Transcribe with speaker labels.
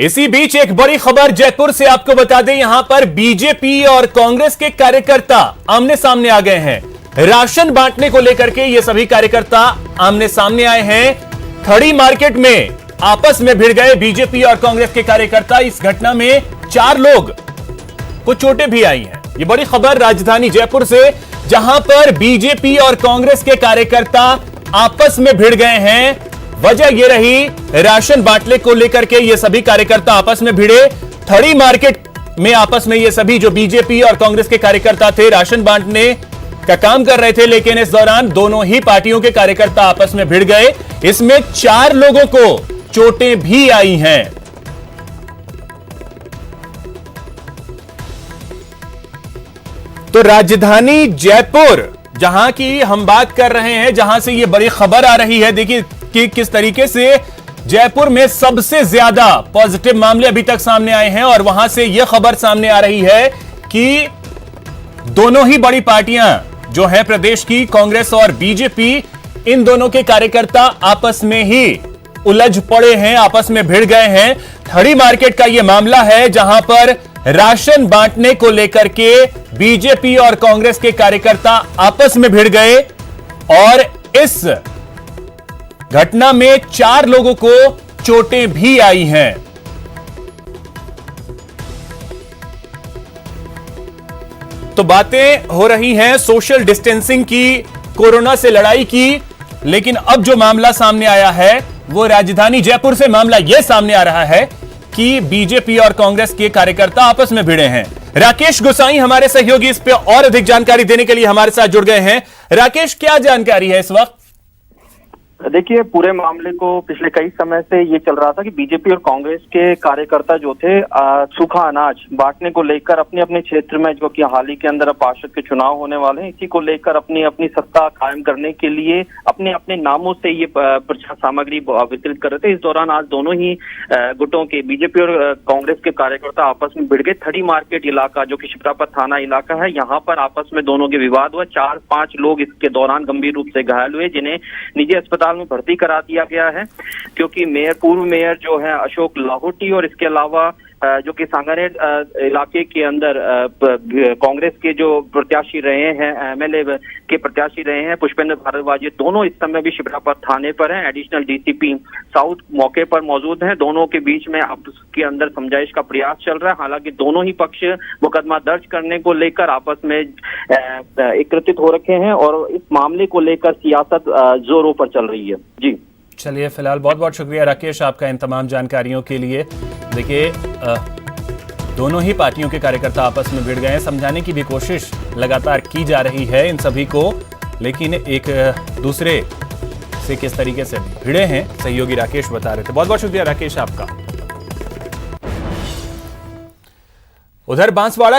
Speaker 1: इसी बीच एक बड़ी खबर जयपुर से आपको बता दें, यहां पर बीजेपी और कांग्रेस के कार्यकर्ता आमने सामने आ गए हैं। राशन बांटने को लेकर के ये सभी कार्यकर्ता आमने सामने आए हैं। खड़ी मार्केट में आपस में भिड़ गए बीजेपी और कांग्रेस के कार्यकर्ता। इस घटना में 4 लोग को चोटें भी आई हैं। ये बड़ी खबर राजधानी जयपुर से, जहां पर बीजेपी और कांग्रेस के कार्यकर्ता आपस में भिड़ गए हैं। वजह यह रही, राशन बांटने को लेकर के ये सभी कार्यकर्ता आपस में भिड़े। खड़ी मार्केट में आपस में ये सभी जो बीजेपी और कांग्रेस के कार्यकर्ता थे, राशन बांटने का काम कर रहे थे, लेकिन इस दौरान दोनों ही पार्टियों के कार्यकर्ता आपस में भिड़ गए। इसमें 4 लोगों को चोटें भी आई हैं। तो राजधानी जयपुर जहां की हम बात कर रहे हैं, जहां से ये बड़ी खबर आ रही है, देखिए कि किस तरीके से जयपुर में सबसे ज्यादा पॉजिटिव मामले अभी तक सामने आए हैं। और वहां से यह खबर सामने आ रही है कि दोनों ही बड़ी पार्टियां जो है प्रदेश की, कांग्रेस और बीजेपी, इन दोनों के कार्यकर्ता आपस में ही उलझ पड़े हैं, आपस में भिड़ गए हैं। खड़ी मार्केट का यह मामला है, जहां पर राशन बांटने को लेकर के बीजेपी और कांग्रेस के कार्यकर्ता आपस में भिड़ गए और इस घटना में 4 लोगों को चोटें भी आई हैं। तो बातें हो रही हैं सोशल डिस्टेंसिंग की, कोरोना से लड़ाई की, लेकिन अब जो मामला सामने आया है वो राजधानी जयपुर से मामला यह सामने आ रहा है कि बीजेपी और कांग्रेस के कार्यकर्ता आपस में भिड़े हैं। राकेश गोसाई हमारे सहयोगी इस पे और अधिक जानकारी देने के लिए हमारे साथ जुड़ गए हैं। राकेश, क्या जानकारी है इस वक्त?
Speaker 2: देखिए, पूरे मामले को पिछले कई समय से ये चल रहा था कि बीजेपी और कांग्रेस के कार्यकर्ता जो थे सूखा अनाज बांटने को लेकर अपने अपने क्षेत्र में, जो कि हाल ही के अंदर पार्षद के चुनाव होने वाले हैं, इसी को लेकर अपनी अपनी सत्ता कायम करने के लिए अपने अपने नामों से ये प्रचार सामग्री वितरित कर रहे थे। इस दौरान आज दोनों ही गुटों के, बीजेपी और कांग्रेस के कार्यकर्ता आपस में भिड़ गए। खड़ी मार्केट इलाका, जो कि शिप्रापत थाना इलाका है, यहाँ पर आपस में दोनों के विवाद हुआ। 4-5 लोग इसके दौरान गंभीर रूप से घायल हुए, जिन्हें निजी अस्पताल में भर्ती करा दिया गया है, क्योंकि पूर्व मेयर जो है अशोक लाहौटी, और इसके अलावा जो कि सांगानेर इलाके के अंदर कांग्रेस के जो प्रत्याशी रहे हैं, एमएलए के प्रत्याशी रहे हैं पुष्पेंद्र भारद्वाज, दोनों इस समय भी शिप्रापत थाने पर हैं। एडिशनल डीसीपी साउथ मौके पर मौजूद हैं। दोनों के बीच में आपस के अंदर समझाइश का प्रयास चल रहा है। हालांकि दोनों ही पक्ष मुकदमा दर्ज करने को लेकर आपस में एकत्रित हो रखे हैं और इस मामले को लेकर सियासत जोरों पर चल रही है। जी
Speaker 1: चलिए, फिलहाल बहुत बहुत शुक्रिया राकेश आपका इन तमाम जानकारियों के लिए। देखिए, दोनों ही पार्टियों के कार्यकर्ता आपस में भिड़ गए हैं। समझाने की भी कोशिश लगातार की जा रही है इन सभी को, लेकिन एक दूसरे से किस तरीके से भिड़े हैं सहयोगी राकेश बता रहे थे। बहुत बहुत शुक्रिया राकेश आपका। उधर बांसवाड़ा